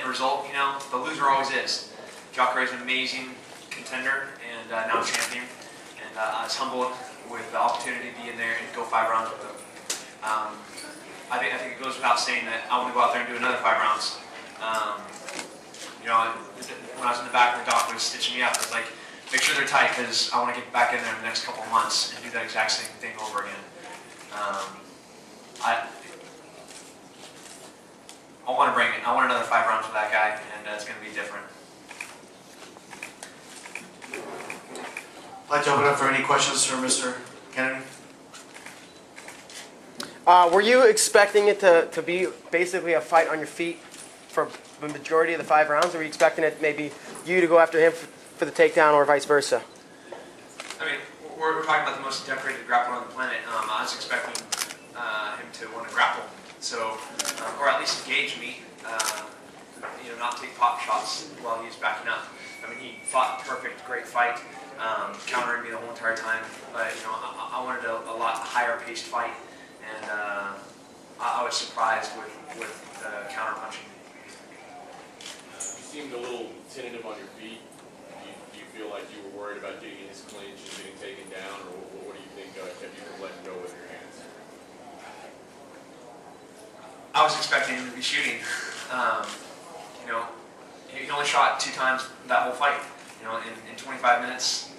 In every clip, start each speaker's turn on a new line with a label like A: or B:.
A: result, you know, the loser always is. Jacare's an amazing contender and now champion, and I was humbled with the opportunity to be in there and go 5 rounds with him. I think it goes without saying that I want to go out there and do another 5 rounds. You know, when I was in the back when the doc was stitching me up, I was like, make sure they're tight because I want to get back in there in the next couple of months and do that exact same thing over again. I want to bring it. I want another 5 rounds with that guy, and it's going to be different.
B: I'd like to open up for any questions for Mr. Kennedy.
C: Were you expecting it to be basically a fight on your feet for the majority of the 5 rounds, or were you expecting it maybe you to go after him for the takedown or vice versa?
A: I mean, we're talking about the most decorated grappler on the planet. I was expecting him to want to grapple, so or at least engage me. You know, not take pot shots while he's backing up. I mean, he fought a perfect, great fight, countering me the whole entire time. But you know, I wanted a lot higher paced fight, and I was surprised with counter punching.
D: You seemed a little tentative on your feet. Do you feel like you were worried about getting in his clinch and getting taken down, or what do you think kept you from letting go with your hands?
A: I was expecting him to be shooting. You know, he only shot 2 times that whole fight. You know, in 25 minutes,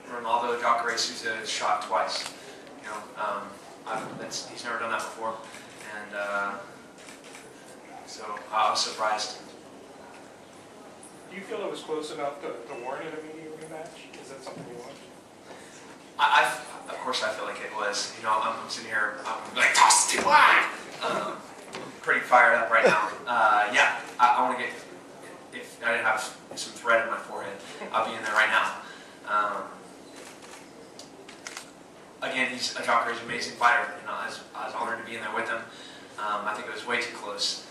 A: Ronaldo Jacare Souza shot twice. You know, he's never done that before, and so I was surprised.
E: Do you feel it was close enough to warrant an immediate rematch? Is that something you want?
A: Of course, I feel like it was. You know, I'm sitting here, I'm like, toss it, why? Pretty fired up right now. Yeah, I want to get. If I didn't have some thread in my forehead, I'll be in there right now. Again, Jacare's an amazing fighter. You know, I was honored to be in there with him. I think it was way too close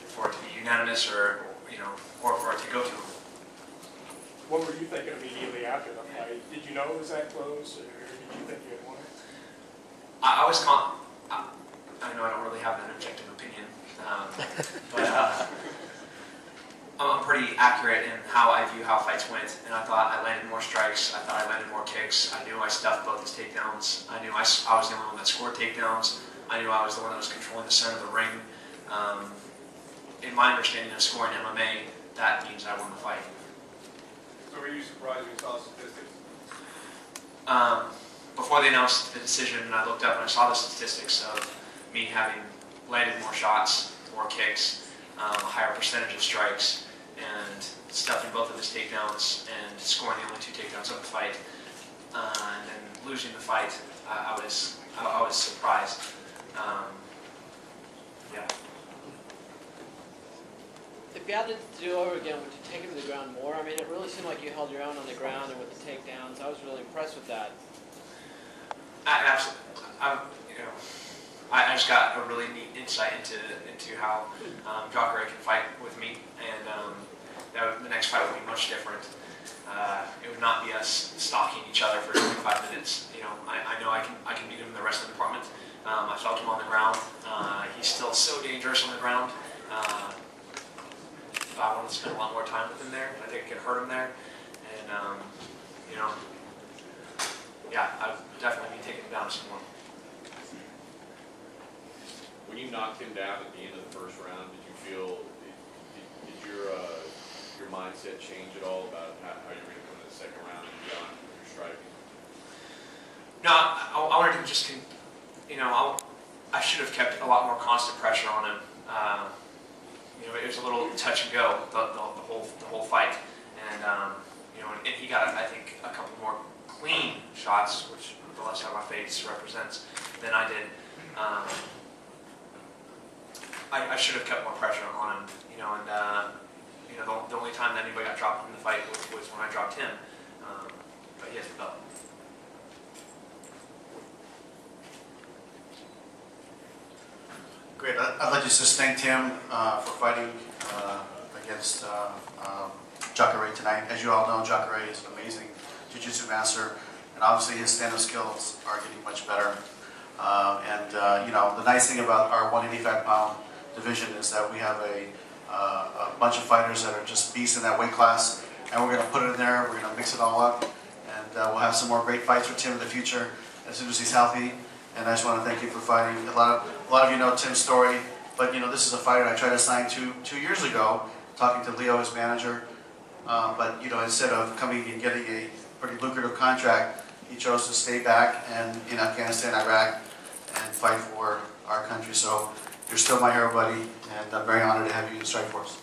A: for it to be unanimous, or you know, or for it to go to him.
E: What were you thinking immediately after the fight? Did you know it was that close, or did you think you had won it?
A: I was I know I don't really have an objective opinion, but I'm pretty accurate in how I view how fights went, and I thought I landed more strikes, I thought I landed more kicks, I knew I stuffed both his takedowns, I knew I was the only one that scored takedowns, I knew I was the one that was controlling the center of the ring. In my understanding of scoring MMA, that means I won the fight.
E: So were you surprised when you saw statistics?
A: Before they announced the decision, I looked up and I saw the statistics of me having landed more shots, more kicks, a higher percentage of strikes, and stuffing both of his takedowns and scoring the only 2 takedowns of the fight, and then losing the fight. I was surprised. Yeah.
F: If you had to do it over again, would you take him to the ground more? I mean, it really seemed like you held your own on the ground and with the takedowns. I was really impressed with that.
A: Absolutely. I just got a really neat insight into how Jacare can fight with me, and the next fight would be much different. It would not be us stalking each other for 25 minutes. You know, I know I can beat him in the wrestling department. I felt him on the ground. He's still so dangerous on the ground. I want to spend a lot more time with him there. I think I can hurt him there, and you know, yeah, I would definitely be taking him down some more.
D: When you knocked him down at the end of the first round, did you feel, did your mindset change at all about how you were going to come in the second round and beyond your striking?
A: No, I wanted to just, you know, I should have kept a lot more constant pressure on him. You know, it was a little touch and go the whole fight, and you know, and he got, I think, a couple more clean shots, which the left side of my face represents, than I did. I should have kept more pressure on him, you know, and you know, the only time that anybody got dropped in the fight was when I dropped him, but he has the belt.
B: Great. I'd like to just thank Tim for fighting against Jacare tonight. As you all know, Jacare is an amazing jiu-jitsu master, and obviously his stand-up skills are getting much better. You know, the nice thing about our 185-pound division is that we have a a bunch of fighters that are just beasts in that weight class, and we're going to put it in there. We're going to mix it all up, and we'll have some more great fights with Tim in the future as soon as he's healthy. And I just want to thank you for fighting. A lot of you know Tim's story, but you know this is a fighter I tried to sign 2 years ago, talking to Leo, his manager. But you know, instead of coming and getting a pretty lucrative contract, he chose to stay back and in Afghanistan, Iraq, and fight for our country. So you're still my hero, buddy, and I'm very honored to have you in Strikeforce.